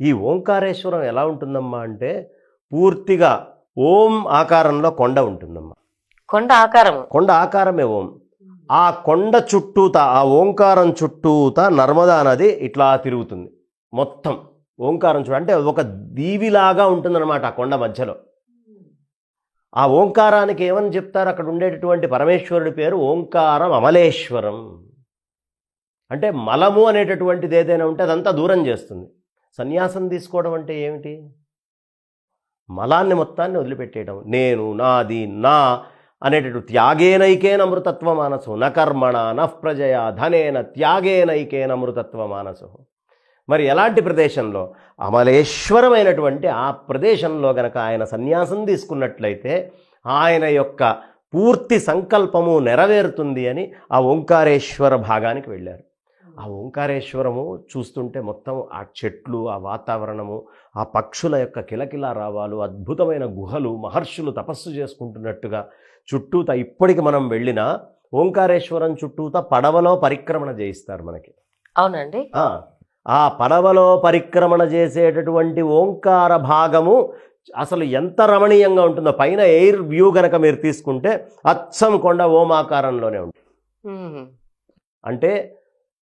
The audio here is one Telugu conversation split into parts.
ఈ ఓంకారేశ్వరం ఎలా ఉంటుందమ్మా అంటే పూర్తిగా ఓం ఆకారంలో కొండ ఉంటుందమ్మా. కొండ ఆకారమే ఓం. ఆ కొండ చుట్టూత, ఆ ఓంకారం చుట్టూత నర్మదా నది ఇట్లా తిరుగుతుంది మొత్తం. ఓంకారం చుట్టూ అంటే ఒక దీవిలాగా ఉంటుందన్నమాట ఆ కొండ మధ్యలో. ఆ ఓంకారానికి ఏమని చెప్తారు, అక్కడ ఉండేటటువంటి పరమేశ్వరుడి పేరు ఓంకారం అమలేశ్వరం. అంటే మలము అనేటటువంటిది ఏదైనా ఉంటే అదంతా దూరం చేస్తుంది. సన్యాసం తీసుకోవడం అంటే ఏమిటి? మలాన్ని మొత్తాన్ని వదిలిపెట్టేయడం. నేను, నాది, నా అనేటటువంటి త్యాగేనైకేన అమృతత్వ మానసు న కర్మణ నఃప్రజయ ధనేన త్యాగేనైకేన అమృతత్వ మానసు. మరి ఎలాంటి ప్రదేశంలో? అమలేశ్వరమైనటువంటి ఆ ప్రదేశంలో గనక ఆయన సన్యాసం తీసుకున్నట్లయితే ఆయన యొక్క పూర్తి సంకల్పము నెరవేరుతుంది అని ఆ ఓంకారేశ్వర భాగానికి వెళ్ళారు. ఆ ఓంకారేశ్వరము చూస్తుంటే మొత్తం ఆ చెట్లు, ఆ వాతావరణము, ఆ పక్షుల యొక్క కిలకిలా రావాలు, అద్భుతమైన గుహలు, మహర్షులు తపస్సు చేసుకుంటున్నట్టుగా చుట్టూత ఇప్పటికి మనం వెళ్ళినా ఓంకారేశ్వరం చుట్టూత పడవలో పరిక్రమణ చేయిస్తారు మనకి. అవునండి. ఆ పడవలో పరిక్రమణ చేసేటటువంటి ఓంకార భాగము అసలు ఎంత రమణీయంగా ఉంటుందో. పైన ఎయిర్ వ్యూ గనక మీరు తీసుకుంటే అచ్చం కొండ ఓమాకారంలోనే ఉంటుంది. అంటే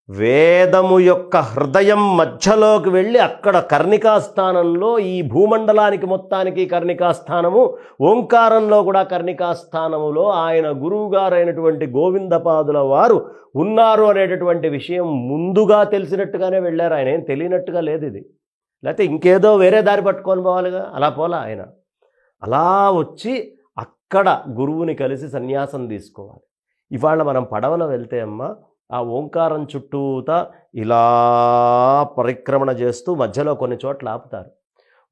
వేదము యొక్క హృదయం మధ్యలోకి వెళ్ళి అక్కడ కర్ణికాస్థానంలో, ఈ భూమండలానికి మొత్తానికి కర్ణికాస్థానము, ఓంకారంలో కూడా కర్ణికాస్థానములో ఆయన గురువుగారైనటువంటి గోవిందపాదుల వారు ఉన్నారు అనేటటువంటి విషయం ముందుగా తెలిసినట్టుగానే వెళ్ళారు. ఆయన ఏం తెలియనట్టుగా లేదు ఇది. లేకపోతే ఇంకేదో వేరే దారి పట్టుకొని పోవాలిగా, అలా పోలా ఆయన. అలా వచ్చి అక్కడ గురువుని కలిసి సన్యాసం తీసుకోవాలి. ఇవాళ మనం పడవలో వెళ్తే అమ్మ ఆ ఓంకారం చుట్టూత ఇలా పరిక్రమణ చేస్తూ మధ్యలో కొన్ని చోట్ల ఆపుతారు.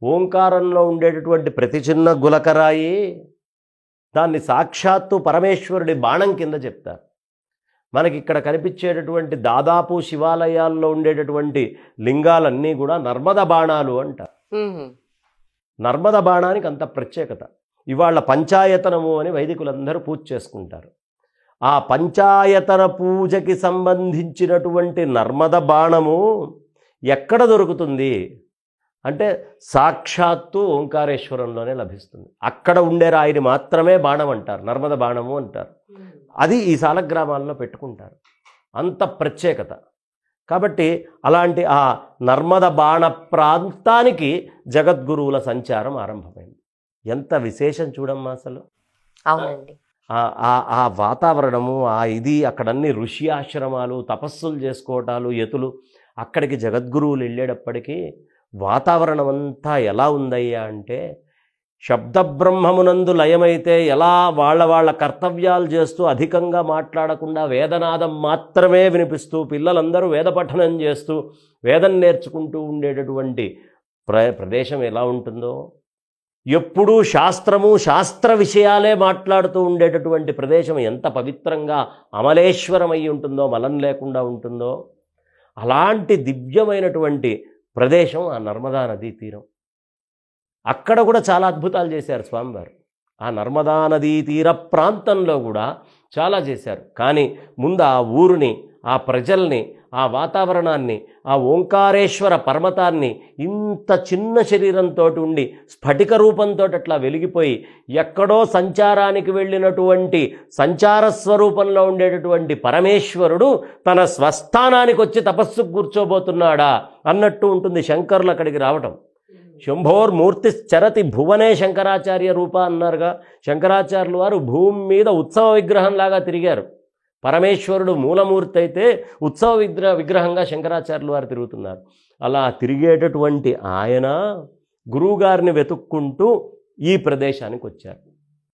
ఓంకారంలో ఉండేటటువంటి ప్రతి చిన్న గులకరాయి దాన్ని సాక్షాత్తు పరమేశ్వరుడి బాణం కింద చెప్తారు. మనకి ఇక్కడ కనిపించేటటువంటి దాదాపు శివాలయాల్లో ఉండేటటువంటి లింగాలన్నీ కూడా నర్మద బాణాలు అంటారు. నర్మద బాణానికి అంత ప్రత్యేకత. ఇవాళ పంచాయతనము అని వైదికులందరూ పూజ చేసుకుంటారు. ఆ పంచాయతన పూజకి సంబంధించినటువంటి నర్మద బాణము ఎక్కడ దొరుకుతుంది అంటే సాక్షాత్తు ఓంకారేశ్వరంలోనే లభిస్తుంది. అక్కడ ఉండే రాయిని మాత్రమే బాణం అంటారు, నర్మద బాణము అంటారు. అది ఈ సాలగ్రామాల్లో పెట్టుకుంటారు, అంత ప్రత్యేకత. కాబట్టి అలాంటి ఆ నర్మద బాణ ప్రాంతానికి జగద్గురువుల సంచారం ఆరంభమైంది. ఎంత విశేషం చూడమ్మా అసలు. అవునండి. ఆ వాతావరణము, ఆ ఇది, అక్కడన్ని ఋషి ఆశ్రమాలు, తపస్సులు చేసుకోవటాలు, యతులు. అక్కడికి జగద్గురువులు వెళ్ళేటప్పటికీ వాతావరణం అంతా ఎలా ఉందయ్యా అంటే శబ్దబ్రహ్మమునందు లయమైతే ఎలా వాళ్ళ కర్తవ్యాలు చేస్తూ అధికంగా మాట్లాడకుండా వేదనాదం మాత్రమే వినిపిస్తూ పిల్లలందరూ వేద పఠనం చేస్తూ వేదం నేర్చుకుంటూ ఉండేటటువంటి ప్రదేశం ఎలా ఉంటుందో, ఎప్పుడూ శాస్త్రము, శాస్త్ర విషయాలే మాట్లాడుతూ ఉండేటటువంటి ప్రదేశం ఎంత పవిత్రంగా అమలేశ్వరమై ఉంటుందో, మలం లేకుండా ఉంటుందో, అలాంటి దివ్యమైనటువంటి ప్రదేశం ఆ నర్మదా నదీ తీరం. అక్కడ కూడా చాలా అద్భుతాలు చేశారు స్వామివారు. ఆ నర్మదా నదీ తీర ప్రాంతంలో కూడా చాలా చేశారు. కానీ ముందు ఆ ఊరిని, ఆ ప్రజల్ని, ఆ వాతావరణాన్ని, ఆ ఓంకారేశ్వర పర్వతాన్ని ఇంత చిన్న శరీరంతో ఉండి స్ఫటిక రూపంతో అట్లా వెలిగిపోయి ఎక్కడో సంచారానికి వెళ్ళినటువంటి సంచార స్వరూపంలో ఉండేటటువంటి పరమేశ్వరుడు తన స్వస్థానానికి వచ్చి తపస్సుకు కూర్చోబోతున్నాడా అన్నట్టు ఉంటుంది శంకరులు అక్కడికి రావటం. శంభోర్మూర్తి చరతి భువనే శంకరాచార్య రూప అన్నారుగా. శంకరాచార్యులు వారు భూమి మీద ఉత్సవ విగ్రహంలాగా తిరిగారు. పరమేశ్వరుడు మూలమూర్తి అయితే ఉత్సవ విగ్రహంగా శంకరాచార్యులు వారు తిరుగుతున్నారు. అలా తిరిగేటటువంటి ఆయన గురువుగారిని వెతుక్కుంటూ ఈ ప్రదేశానికి వచ్చారు.